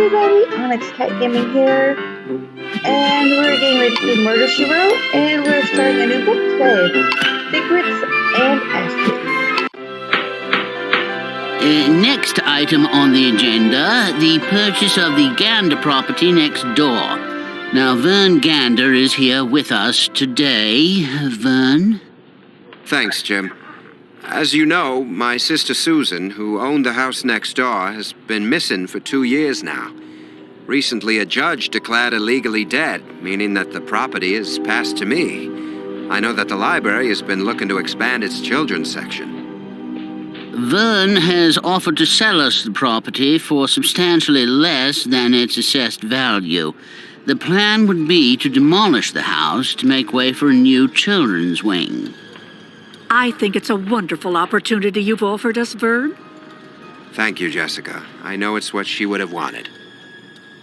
everybody, Onyx Cat Gaming here, and we're getting ready to do Murder, She Wrote, and we're starting a new book today, Secrets and Ashes. Next item on the agenda, the purchase of the Gander property next door. Now, Vern Gander is here with us today. Vern? Thanks, Jim. As you know, my sister Susan, who owned the house next door, has been missing for 2 years now. Recently, a judge declared her legally dead, meaning that the property is passed to me. I know that the library has been looking to expand its children's section. Vern has offered to sell us the property for substantially less than its assessed value. The plan would be to demolish the house to make way for a new children's wing. I think it's a wonderful opportunity you've offered us, Vern. Thank you, Jessica. I know it's what she would have wanted.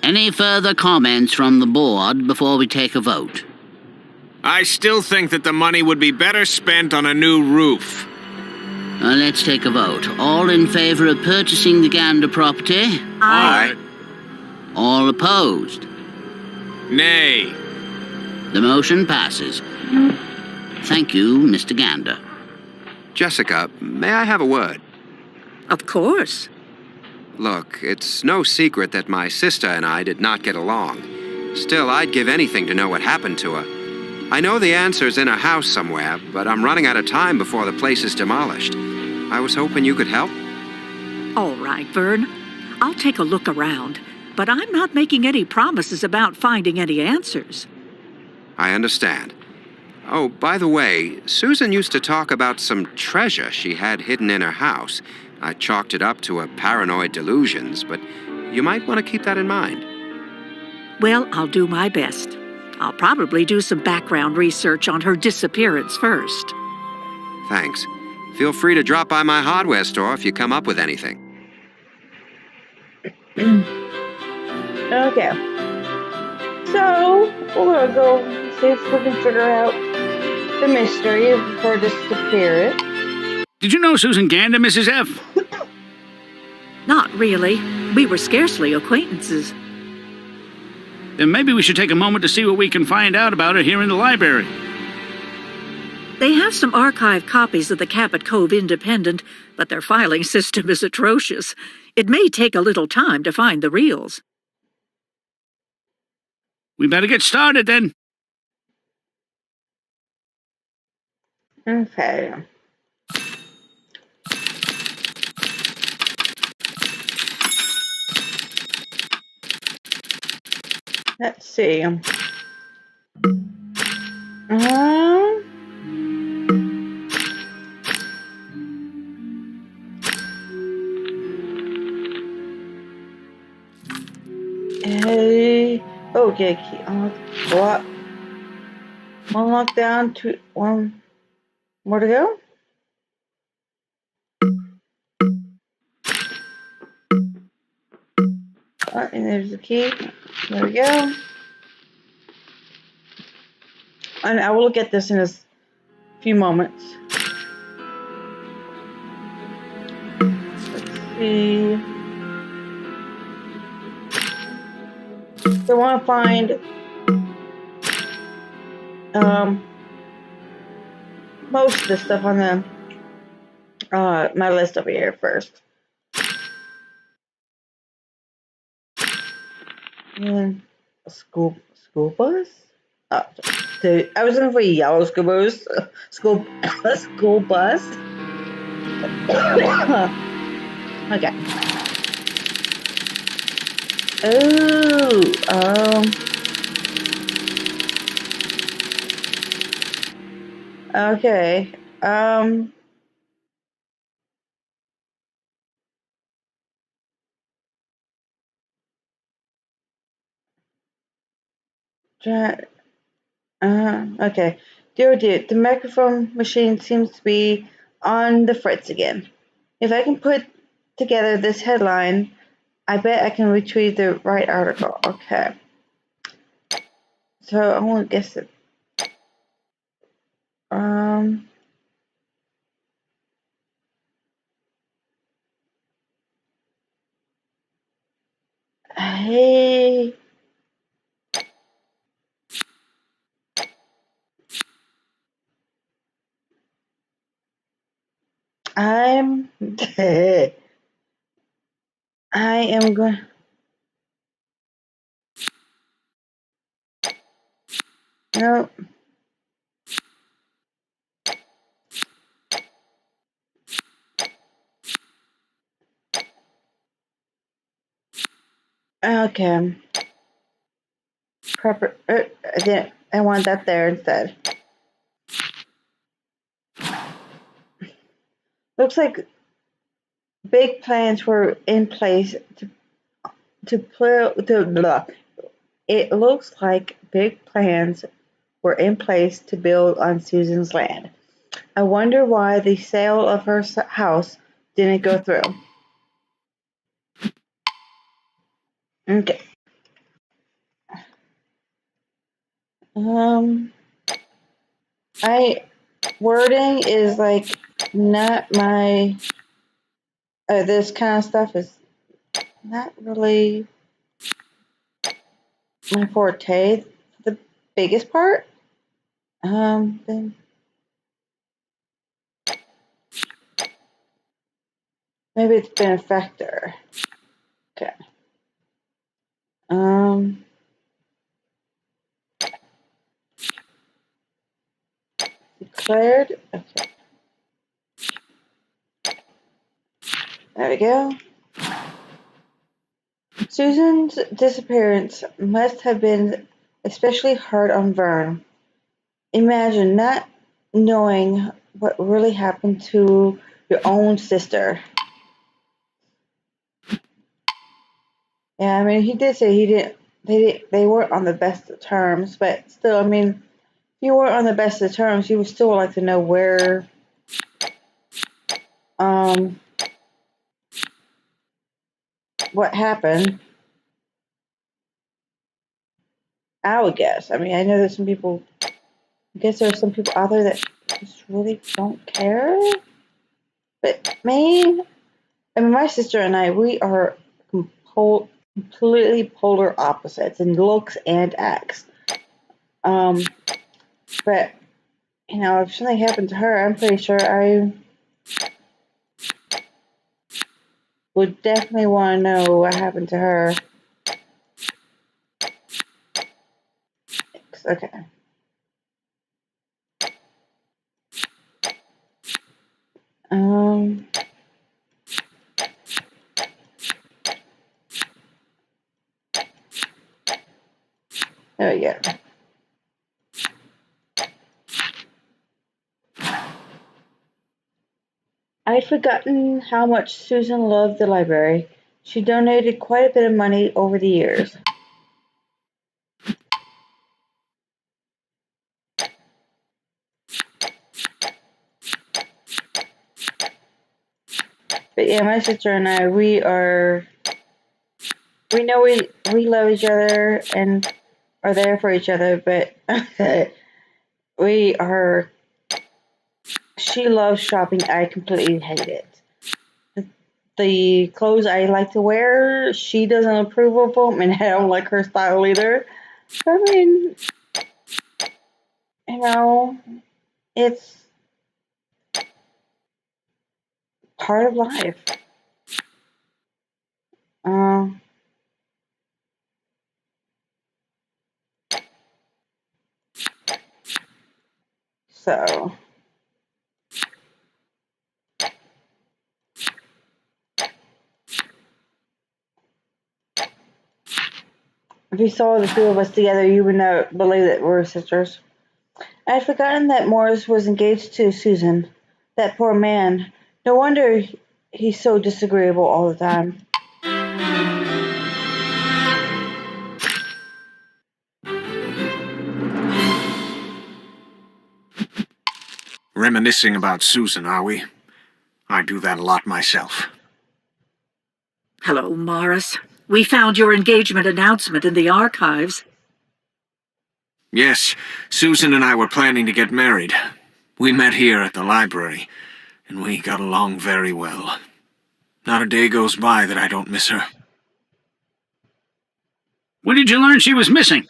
Any further comments from the board before we take a vote? I still think that the money would be better spent on a new roof. Let's take a vote. All in favor of purchasing the Gander property? Aye. All opposed? Nay. The motion passes. Thank you, Mr. Gander. Jessica, may I have a word? Of course. Look, it's no secret that my sister and I did not get along. Still, I'd give anything to know what happened to her. I know the answer's in her house somewhere, but I'm running out of time before the place is demolished. I was hoping you could help. All right, Vern. I'll take a look around, but I'm not making any promises about finding any answers. I understand. Oh, by the way, Susan used to talk about some treasure she had hidden in her house. I chalked it up to her paranoid delusions, but you might want to keep that in mind. Well, I'll do my best. I'll probably do some background research on her disappearance first. Thanks. Feel free to drop by my hardware store if you come up with anything. Okay. So, we're gonna go see if we can figure out the mystery of her disappearance. Did you know Susan Gander, Mrs. F? Not really. We were scarcely acquaintances. Then maybe we should take a moment to see what we can find out about her here in the library. They have some archived copies of the Cabot Cove Independent, but their filing system is atrocious. It may take a little time to find the reels. We better get started then. Okay. Let's see. Okay, go up. One lock down, one more to go. And there's the key. There we go. And I will look at this in a few moments. Let's see. So I want to find most of the stuff on the my list over here first. And a school bus? Oh, I was looking for a yellow school bus. School bus. Okay. Okay. Okay. Dear, the microphone machine seems to be on the fritz again. If I can put together this headline, I bet I can retrieve the right article. Okay. So I won't guess it. I I'm I am going. No. Okay. Proper. I want that there instead. Looks like big plans were in place to blah. It looks like big plans were in place to build on Susan's land. I wonder why the sale of her house didn't go through. Okay. I wording is like not my. This kind of stuff is not really my forte. The biggest part. Then maybe it's benefactor. Okay. Declared. Okay. There we go. Susan's disappearance must have been especially hard on Vern. Imagine not knowing what really happened to your own sister. Yeah, I mean, he did say he didn't. They weren't on the best of terms, but still, I mean, if you weren't on the best of terms, you would still like to know where, um, what happened. I would guess. I mean, I know there's some people. I guess there are some people out there that just really don't care. But me, I mean, my sister and I, we are completely polar opposites in looks and acts. But you know, if something happened to her, I'm pretty sure I would definitely want to know what happened to her. Okay. Um. There we go. I'd forgotten how much Susan loved the library. She donated quite a bit of money over the years. But yeah, my sister and I, we know we love each other and are there for each other, but we are. She loves shopping. I completely hate it. The clothes I like to wear, she doesn't approve of them, and I don't like her style either. I mean, you know, it's part of life. Uh, so, if you saw the two of us together, you would not believe that we're sisters. I had forgotten that Morris was engaged to Susan. That poor man. No wonder he's so disagreeable all the time. Reminiscing about Susan, are we? I do that a lot myself. Hello, Morris. We found your engagement announcement in the archives. Yes, Susan and I were planning to get married. We met here at the library, and we got along very well. Not a day goes by that I don't miss her. When did you learn she was missing?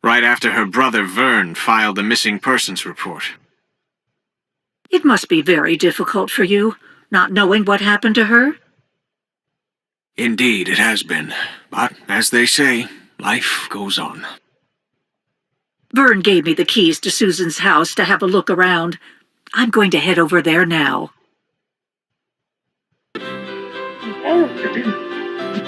Right after her brother Vern filed a missing persons report. It must be very difficult for you, not knowing what happened to her. Indeed, it has been. But, as they say, life goes on. Vern gave me the keys to Susan's house to have a look around. I'm going to head over there now. Okay.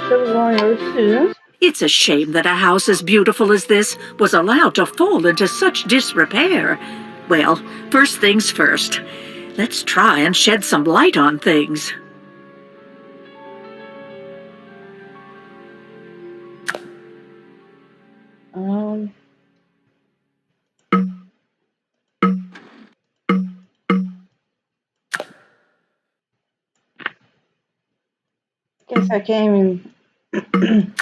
So we're going over to Susan's. It's a shame that a house as beautiful as this was allowed to fall into such disrepair. Well, first things first. Let's try and shed some light on things. Guess I can't even.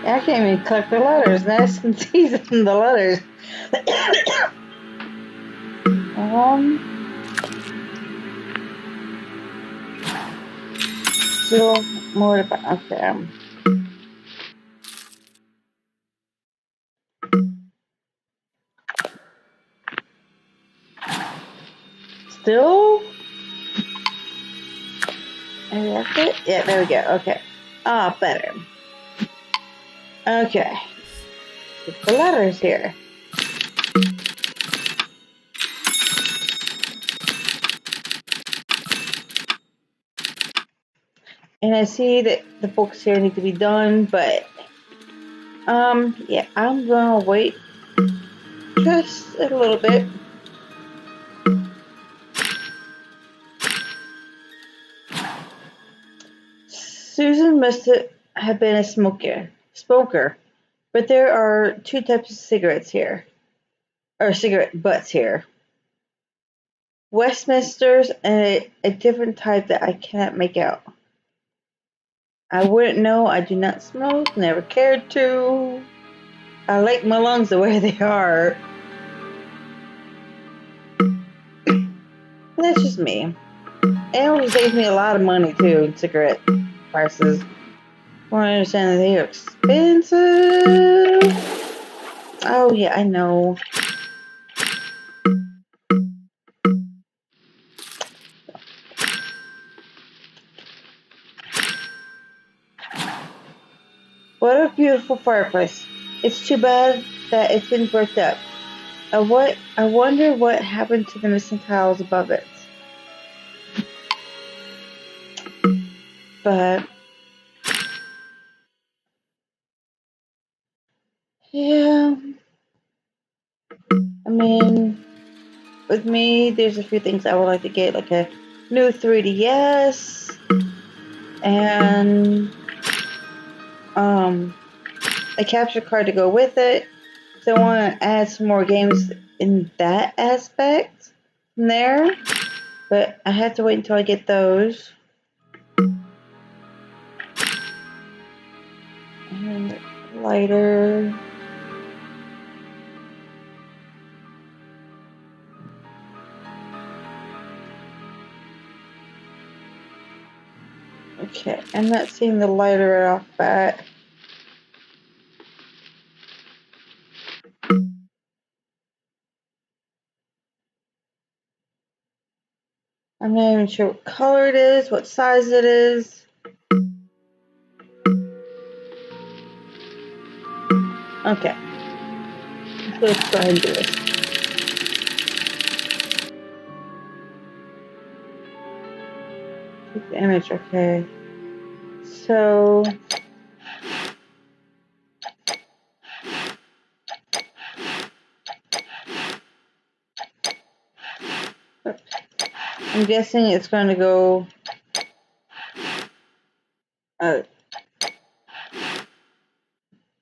I can't even collect the letters. That's season the letters. Still more about okay. Still. Maybe that's it. Yeah, there we go. Okay. Ah, better. Okay. Get the letters here. And I see that the books here need to be done, but yeah, I'm gonna wait just a little bit. Susan must have been a smoker, but there are two types of cigarettes here, or cigarette butts here. Westminster's and a different type that I cannot make out. I wouldn't know. I do not smoke, never cared to. I like my lungs the way they are. That's just me. It also saves me a lot of money too in cigarette prices. Well, I understand that they are expensive. Oh yeah, I know. What a beautiful fireplace. It's too bad that it's been bricked up. I wonder what happened to the missing tiles above it. But yeah, I mean, with me, there's a few things I would like to get, like a new 3DS and a capture card to go with it. So I want to add some more games in that aspect from there, but I have to wait until I get those. And lighter. Okay, I'm not seeing the lighter right off the bat. I'm not even sure what color it is, what size it is. Okay. So let's go ahead and do this. Keep the image, okay. So I'm guessing it's going to go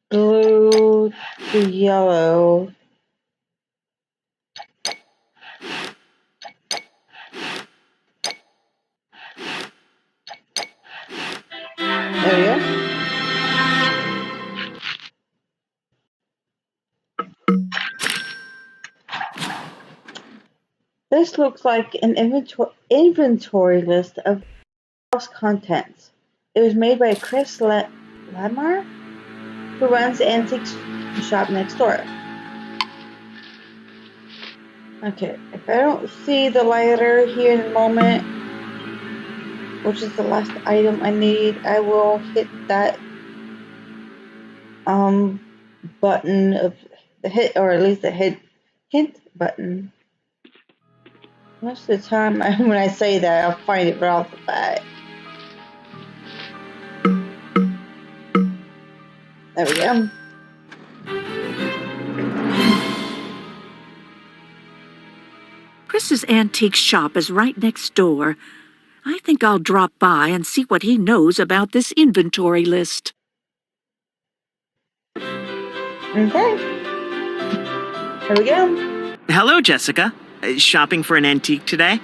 blue to yellow. There we go. This looks like an inventory list of house contents. It was made by Chris Lamar, who runs the antique shop next door. Okay, if I don't see the lighter here in a moment, which is the last item I need, I will hit that button of the hit, or at least the hint button. Most of the time, when I say that, I'll find it right off the bat. There we go. Chris's antique shop is right next door. I think I'll drop by and see what he knows about this inventory list. Okay. Here we go. Hello, Jessica. Shopping for an antique today?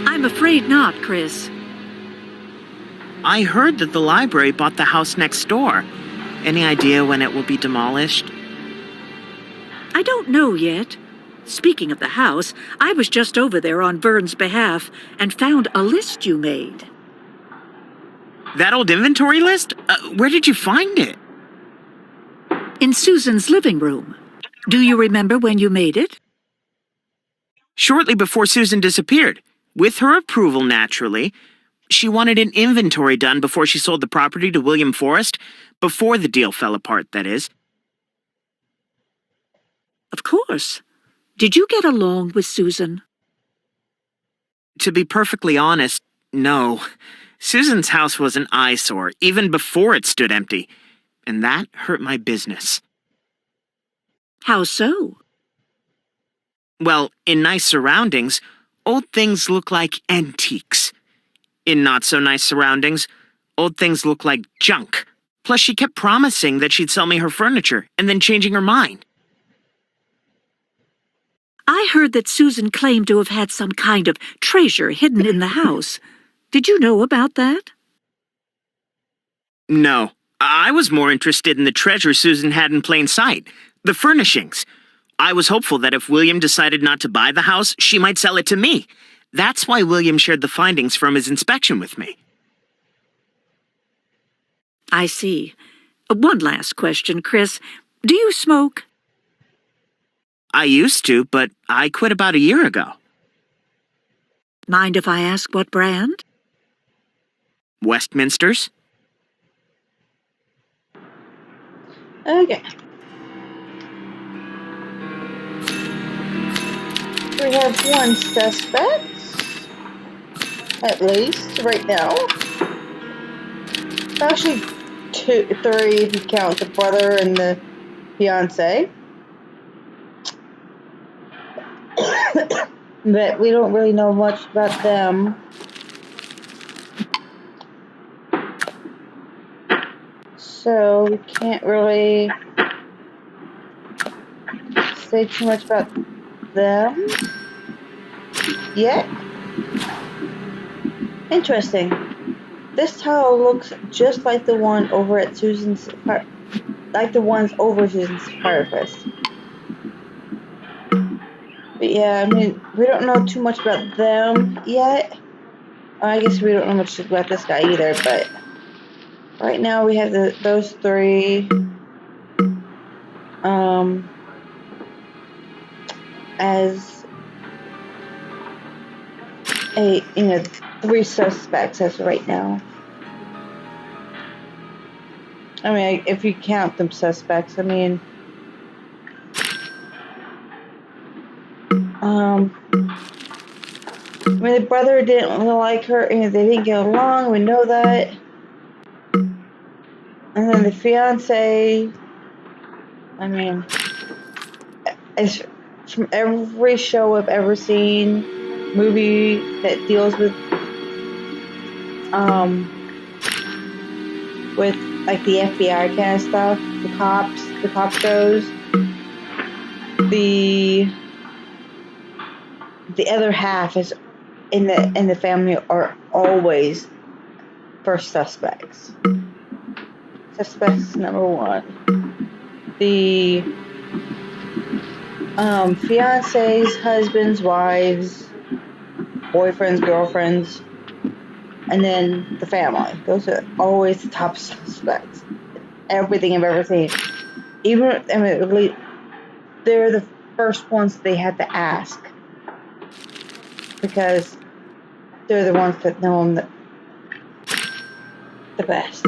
I'm afraid not, Chris. I heard that the library bought the house next door. Any idea when it will be demolished? I don't know yet. Speaking of the house, I was just over there on Vern's behalf and found a list you made. That old inventory list? Where did you find it? In Susan's living room. Do you remember when you made it? Shortly before Susan disappeared. With her approval, naturally. She wanted an inventory done before she sold the property to William Forrest. Before the deal fell apart, that is. Of course. Did you get along with Susan? To be perfectly honest, no. Susan's house was an eyesore, even before it stood empty. And that hurt my business. How so? Well, in nice surroundings, old things look like antiques. In not-so-nice surroundings, old things look like junk. Plus, she kept promising that she'd sell me her furniture, and then changing her mind. I heard that Susan claimed to have had some kind of treasure hidden in the house. Did you know about that? No. I was more interested in the treasure Susan had in plain sight. The furnishings. I was hopeful that if William decided not to buy the house, she might sell it to me. That's why William shared the findings from his inspection with me. I see. One last question, Chris. Do you smoke? I used to, but I quit about a year ago. Mind if I ask what brand? Westminster's? Okay. We have one suspect, at least, right now. Actually, three if you count the brother and the fiance. But we don't really know much about them. So we can't really say too much about them yet. Interesting. This towel looks just like the one over at Susan's, like the ones over Susan's fireplace. But yeah, I mean, we don't know too much about them yet. I guess we don't know much about this guy either, but right now we have those three as three suspects as of right now. I mean, if you count them suspects, I mean, the brother didn't really like her, and they didn't get along. We know that. And then the fiance, I mean, it's from every show I've ever seen, movie that deals with like the FBI kind of stuff, the cop shows. The other half is in the family are always first suspects. Suspects number one. The fiancés, husbands, wives, boyfriends, girlfriends, and then the family. Those are always the top suspects. Everything I've ever seen. Even, I mean, they're the first ones they had to ask. Because they're the ones that know them the best.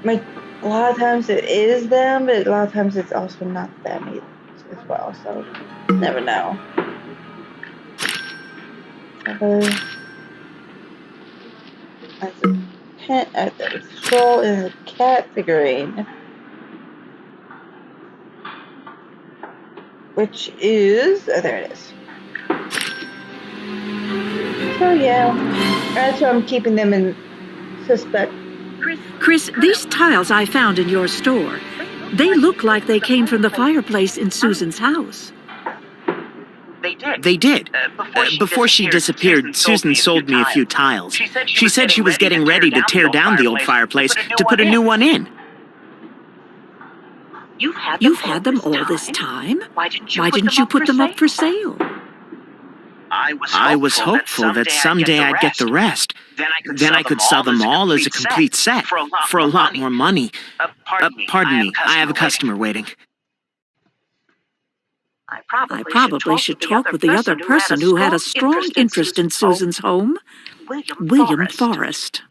Like, a lot of times it is them, but a lot of times it's also not them either, as well. So, never know. That's a pen, a scroll and a cat figurine. Which is, oh, there it is. So yeah, that's why I'm keeping them in suspect. Chris, these tiles I found in your store, they look like they came from the fireplace in Susan's house. They did. Before she disappeared, Susan sold me a few tiles. She said she was getting ready to tear down the old fireplace to put a new one in. You've had them all this time? Why didn't you put them up for sale? I was hopeful that someday I'd get the rest. Then I could sell them all as a complete set for a lot more money. Pardon me, I have a customer waiting. I probably should talk with the other person who had a strong interest in Susan's home, William Forrest.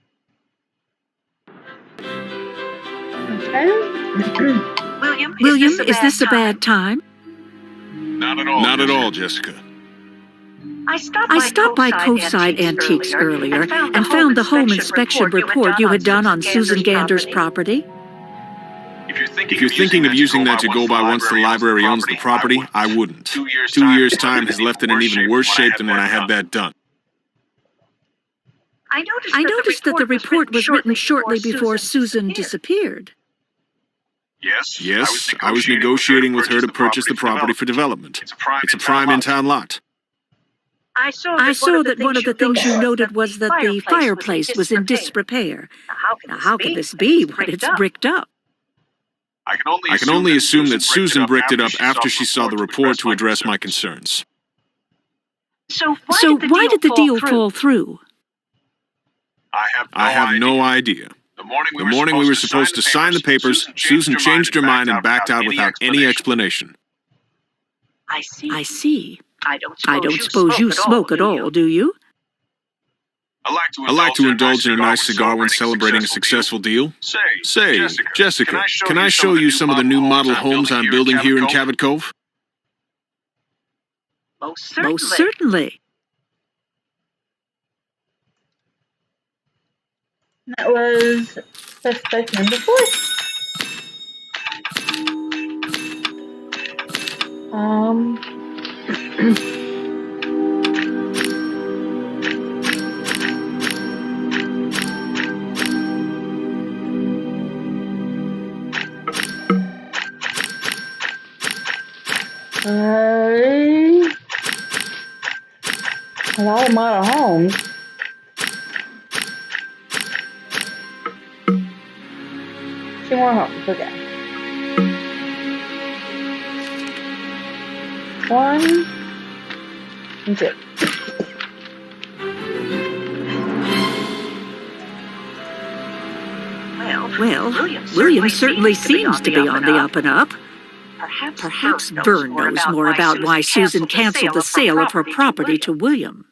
William, is this a bad time? Not at all, Jessica. I stopped by Coveside Antiques earlier and found the home inspection report you had done on Susan Gander's property. If you're thinking of using that to go by once the library owns the property, I wouldn't. 2 years' time has left it in even worse shape than when I had that done. I noticed that the report was written shortly before Susan disappeared. Yes, I was negotiating with her to purchase the property for development. It's a prime in-town lot. I saw that one of the things you noted was that the fireplace was in disrepair. Now, how can this be when it's bricked up? I can only assume that Susan bricked it up after she saw the report to address my concerns. So why did the deal fall through? I have no idea. The morning we were supposed to sign the papers, Susan changed her mind and backed out without any explanation. I see. I don't suppose you smoke at all, do you? I like to indulge in a nice cigar when celebrating a successful deal. Say, Jessica, can I show you some of the new model homes I'm building here in Cabot Cove? Most certainly. That was suspect number 4. A lot of model homes. Two more homes, okay. 1 and 2. Well, William certainly seems to be on the up and up. Perhaps Vern knows more about why Susan canceled the sale of her property to William.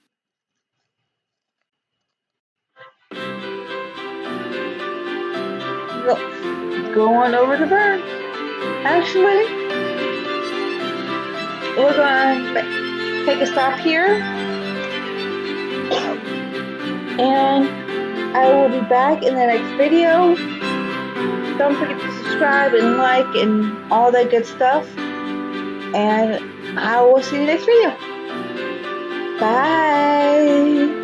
Let's go on over to Vern. Actually, we're gonna take a stop here, and I will be back in the next video. Don't forget to subscribe and like and all that good stuff. And I will see you next video. Bye.